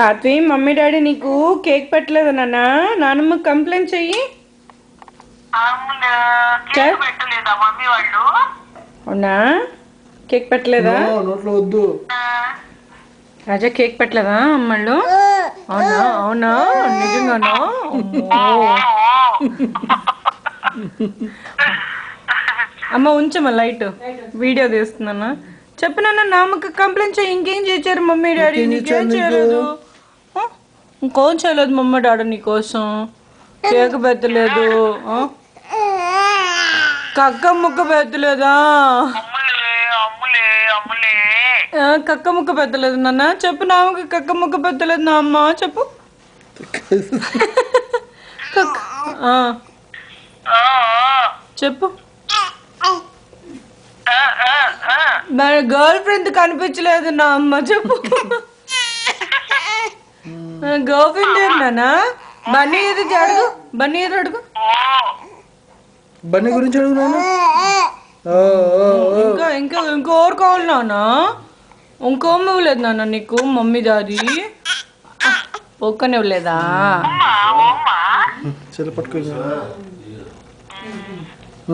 Saatvi, mummy daddy నీకు cake పెట్టలేదు నాన్న. నాన్నమ్మకి కంప్లైంట్ చెయ్యి. అవునా? కేక్ పెట్టలేదా? నోట్లో వద్దు. రాజా కేక్ పెట్టలేదా అమ్మళ్ళు? అవునా? అవునా? నిజంగానా? అమ్మ ఉంచమ్మా లైట్, వీడియో తీస్తున్నాను. చెప్పు నాన్న, నామకు కంప్లైంట్ చేయి. ఇంకేం చేశారు మమ్మీ డాడీ? నీకేం చేయలేదు. ఇంకోం చేయలేదు మమ్మీ డాడీ నీకోసం. కేక్ పెట్టలేదు, కక్క ముక్క పెట్టలేదా? కక్క ముక్క పెట్టలేదు నాన్న. చెప్పు నామకి కక్క ముక్క పెట్టలేదు నా అమ్మ. చెప్పు. చెప్పు. గర్ల్ ఫ్రెండ్ కనిపించలేదు నా అమ్మ. చెప్పు. గర్ల్ ఫ్రెండ్ ఏంటన్నా? బన్నీ ఏది అడుగు, బన్నీ ఏది అడుగు. బన్నీ గురించి అడుగున్నాను. ఇంకా ఇంకా ఇంకోరు కావాలి నాన్న. ఇంకోమ్మ ఇవ్వలేదు నాన్న నీకు మమ్మీ డాడీ? ఒక్కనే ఇవ్వలేదా? చెల్లి పట్టుకో.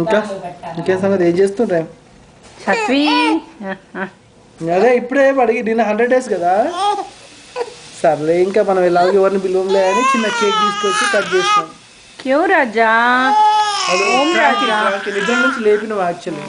ఇంకా ఇంకేం సంగతి? ఏం చేస్తుండ్రా? సత్వి అదే ఇప్పుడే అడిగి నిన్న 100 days కదా. సర్లే, ఇంకా మనం ఎలాగో ఎవరిని పిలవలే అని చిన్న కేక్ తీసుకొచ్చి కట్ చేసినాం. క్యూ రాజా? నిద్ర నుంచి లేపినాం యాక్చువల్లీ.